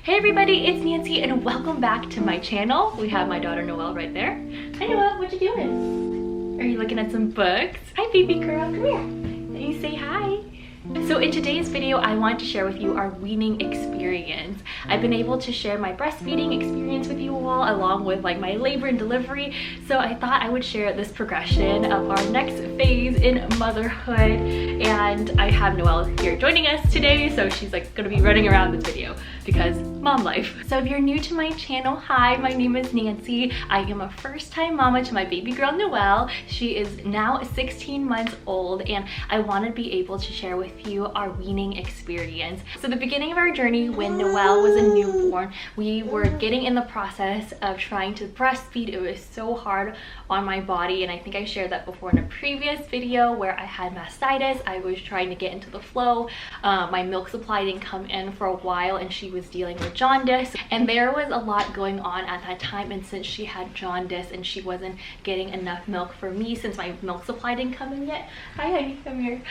Hey everybody, it's Nancy and welcome back to my channel. We have my daughter Noelle right there. Hi Noelle, what you doing? Are you looking at some books? Hi baby girl, come here. Can you say hi? So in today's video, I want to share with you our weaning experience. I've been able to share my breastfeeding experience with you all along with like my labor and delivery. So I thought I would share this progression of our next phase in motherhood. And I have Noelle here joining us today. So she's like gonna be running around this video because mom life. So if you're new to my channel, hi, my name is Nancy. I am a first-time mama to my baby girl Noelle. She is now 16 months old and I want to be able to share with you our weaning experience. So the beginning of our journey when Noelle was a newborn, we were getting in the process of trying to breastfeed. It was so hard on my body, and I think I shared that before in a previous video where I had mastitis. I was trying to get into the flow. My milk supply didn't come in for a while and she was dealing with jaundice, and there was a lot going on at that time. And since she had jaundice and she wasn't getting enough milk for me since my milk supply didn't come in yet, hi honey, come here,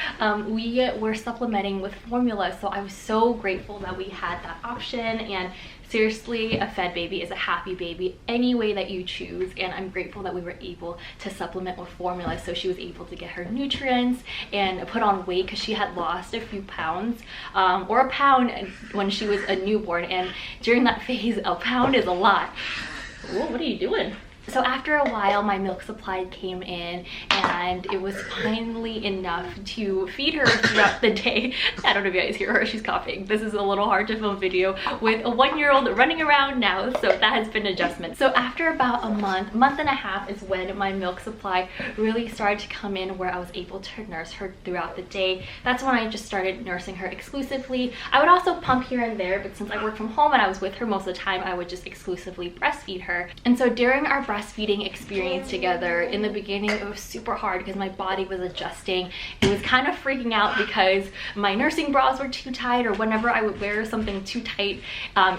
we were supplementing with formula. So I was so grateful that we had that option, and seriously, a fed baby is a happy baby any way that you choose, and I'm grateful that we were able to supplement with formula so she was able to get her nutrients and put on weight, because she had lost a few pounds or a pound when she was a newborn, and during that phase a pound is a lot. Whoa, what are you doing? So after a while, my milk supply came in and it was finally enough to feed her throughout the day. I don't know if you guys hear her, she's coughing. This is a little hard to film video with a 1-year-old running around now, so that has been an adjustment. So after about a month and a half is when my milk supply really started to come in, where I was able to nurse her throughout the day. That's when I just started nursing her exclusively. I would also pump here and there, but since I work from home and I was with her most of the time, I would just exclusively breastfeed her. And so during our breastfeeding experience together, in the beginning it was super hard because my body was adjusting. It was kind of freaking out because my nursing bras were too tight, or whenever I would wear something too tight,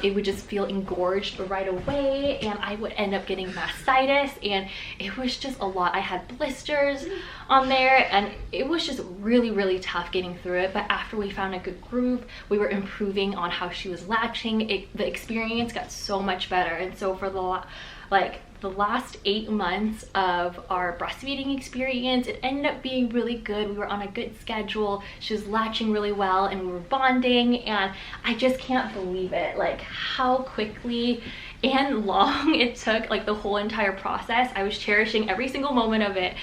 it would just feel engorged right away, and I would end up getting mastitis, and it was just a lot. I had blisters on there and it was just really tough getting through it. But after we found a good groove, we were improving on how she was latching. The experience got so much better. And so for the last 8 months of our breastfeeding experience, it ended up being really good. We were on a good schedule. She was latching really well and we were bonding, and I just can't believe it, like how quickly and long it took, like the whole entire process. I was cherishing every single moment of it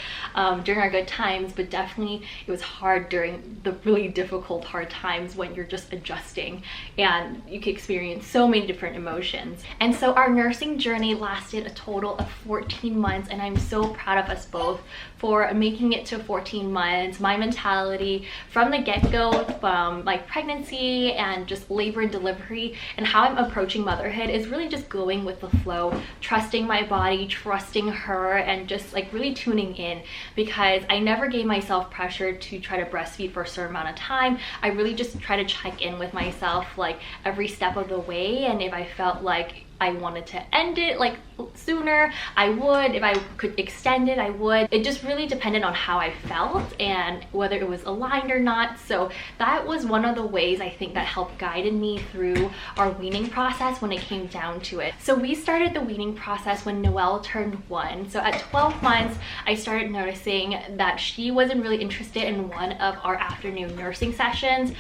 during our good times, but definitely it was hard during the really difficult hard times when you're just adjusting and you can experience so many different emotions. And so our nursing journey lasted a total of 14 months, and I'm so proud of us both for making it to 14 months. My mentality from the get-go, from like pregnancy and just labor and delivery, and how I'm approaching motherhood is really just going with the flow, trusting my body, trusting her, and just like really tuning in, because I never gave myself pressure to try to breastfeed for a certain amount of time. I really just try to check in with myself like every step of the way, and if I felt like I wanted to end it like sooner, I would. If I could extend it, I would. It just really depended on how I felt and whether it was aligned or not. So that was one of the ways I think that helped guided me through our weaning process when it came down to it. So we started the weaning process when Noelle turned 1. So at 12 months, I started noticing that she wasn't really interested in one of our afternoon nursing sessions.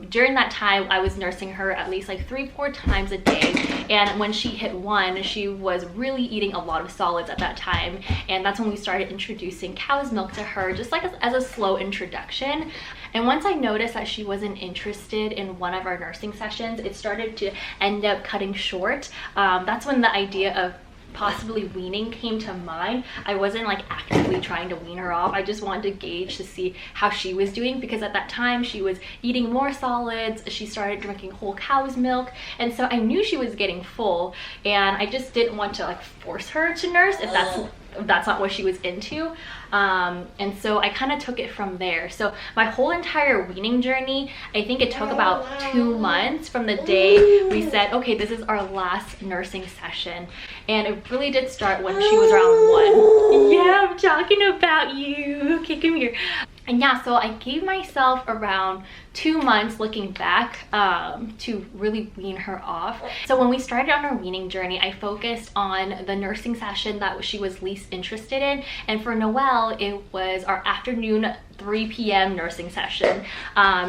During that time, I was nursing her at least like 3-4 times a day, and when she hit 1, she was really eating a lot of solids at that time, and that's when we started introducing cow's milk to her, just like as a slow introduction. And once I noticed that she wasn't interested in one of our nursing sessions, it started to end up cutting short. That's when the idea of possibly weaning came to mind. I wasn't like actively trying to wean her off. I just wanted to gauge to see how she was doing, because at that time she was eating more solids. She started drinking whole cow's milk, and so I knew she was getting full, and I just didn't want to like force her to nurse if that's not what she was into. And so I kind of took it from there. So my whole entire weaning journey, I think it took about 2 months from the day we said, okay, this is our last nursing session. And it really did start when she was around 1. Yeah, I'm talking about you. Okay, come here. And yeah, so I gave myself around 2 months looking back to really wean her off. So when we started on our weaning journey, I focused on the nursing session that she was least interested in. And for Noelle, it was our afternoon 3 p.m. nursing session.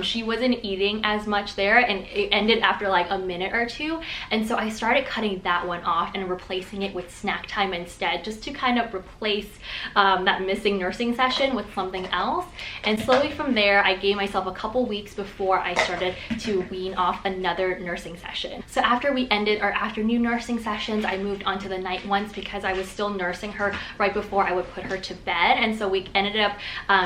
She wasn't eating as much there, and it ended after like a minute or two. And so I started cutting that one off and replacing it with snack time instead, just to kind of replace that missing nursing session with something else. And slowly from there, I gave myself a couple weeks before I started to wean off another nursing session. So after we ended our afternoon nursing sessions, I moved on to the night ones because I was still nursing her right before I would put her to bed. And so we ended up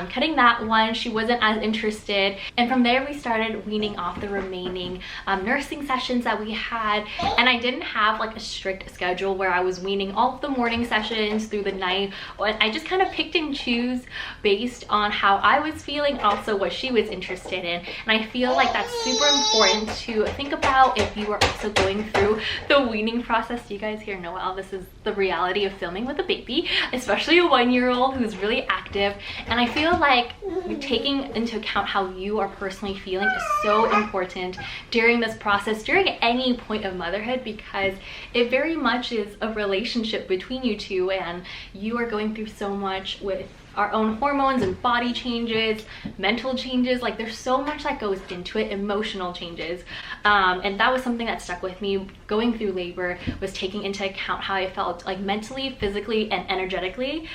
cutting that one. She wasn't as interested, and from there we started weaning off the remaining nursing sessions that we had. And I didn't have like a strict schedule where I was weaning all of the morning sessions through the night. I just kind of picked and choose based on how I was feeling, also what she was interested in. And I feel like that's super important to think about if you are also going through the weaning process. Do you guys hear Noelle? This is the reality of filming with a baby, especially a 1-year-old who's really active. And I feel like taking into account how you are personally feeling is so important during this process, during any point of motherhood, because it very much is a relationship between you two, and you are going through so much with our own hormones and body changes, mental changes. Like there's so much that goes into it, emotional changes. And that was something that stuck with me going through labor, was taking into account how I felt like mentally, physically, and energetically,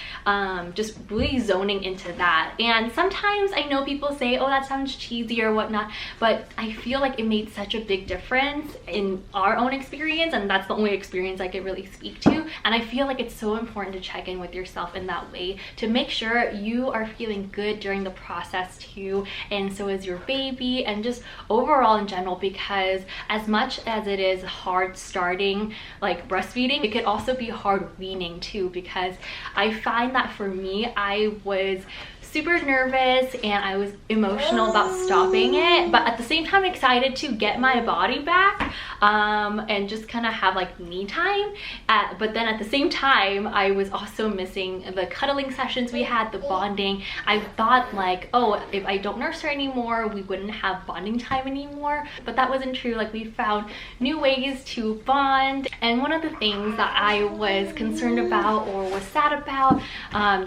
just really zoning into that. And sometimes I know people say, oh, that sounds cheesy or whatnot, but I feel like it made such a big difference in our own experience, and that's the only experience I could really speak to. And I feel like it's so important to check in with yourself in that way to make sure you are feeling good during the process too, and so is your baby, and just overall in general, because as much as it is hard starting like breastfeeding, it could also be hard weaning too, because I find that for me, I was super nervous and I was emotional about stopping it, but at the same time excited to get my body back and just kind of have like me time. But then at the same time, I was also missing the cuddling sessions we had, the bonding. I thought like, oh, if I don't nurse her anymore, we wouldn't have bonding time anymore, but that wasn't true. Like we found new ways to bond. And one of the things that I was concerned about or was sad about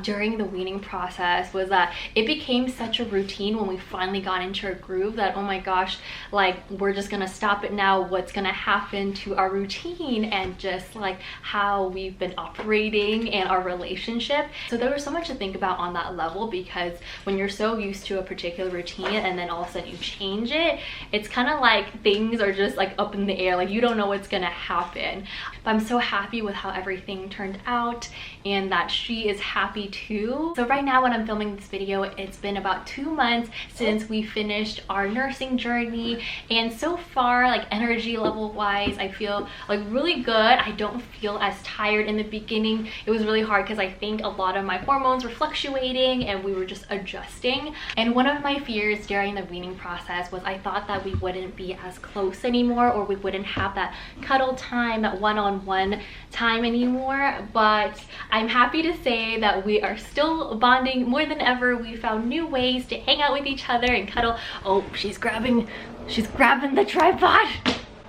during the weaning process was that it became such a routine when we finally got into a groove that, oh my gosh, like we're just gonna stop it now. What's gonna happen to our routine and just like how we've been operating and our relationship? So there was so much to think about on that level, because when you're so used to a particular routine and then all of a sudden you change it, it's kind of like things are just like up in the air, like you don't know what's gonna happen. But I'm so happy with how everything turned out and that she is happy too. So right now when I'm filming this video, it's been about 2 months since we finished our nursing journey, and so far, like energy level wise, I feel like really good. I don't feel as tired. In the beginning it was really hard because I think a lot of my hormones were fluctuating and we were just adjusting. And one of my fears during the weaning process was I thought that we wouldn't be as close anymore, or we wouldn't have that cuddle time, that one-on-one time anymore. But I'm happy to say that we are still bonding more than ever. We found new ways to hang out with each other and cuddle. Oh, she's grabbing the tripod.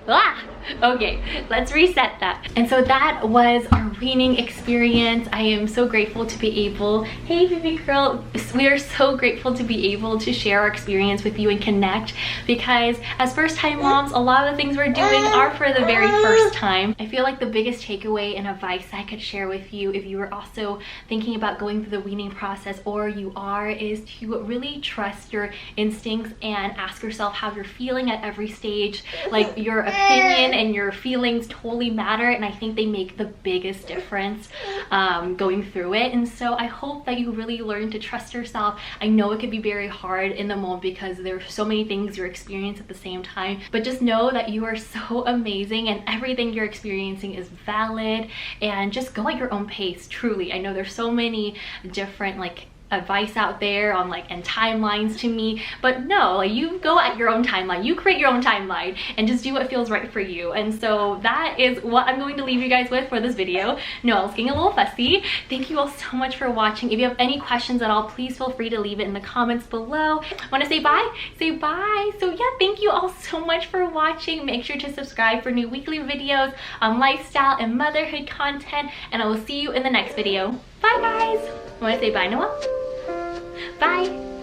Ah, okay, let's reset that. And so that was our weaning experience. I am so grateful to be able, hey baby girl, we are so grateful to be able to share our experience with you and connect, because as first-time moms, a lot of the things we're doing are for the very first time. I feel like the biggest takeaway and advice I could share with you if you were also thinking about going through the weaning process, or you are, is to really trust your instincts and ask yourself how you're feeling at every stage. Like your opinion and your feelings totally matter, and I think they make the biggest difference going through it. And so I hope that you really learn to trust yourself. I know it can be very hard in the moment because there's so many things you're experiencing at the same time, but just know that you are so amazing and everything you're experiencing is valid, and just go at your own pace. Truly, I know there's so many different like advice out there on like and timelines to me, but no, like you go at your own timeline, you create your own timeline and just do what feels right for you. And so that is what I'm going to leave you guys with for this video. Noel's getting a little fussy. Thank you all so much for watching. If you have any questions at all, please feel free to leave it in the comments below. Want to say bye? Say bye. So yeah, thank you all so much for watching. Make sure to subscribe for new weekly videos on lifestyle and motherhood content, and I will see you in the next video. Bye guys. Want to say bye, Noel? Bye.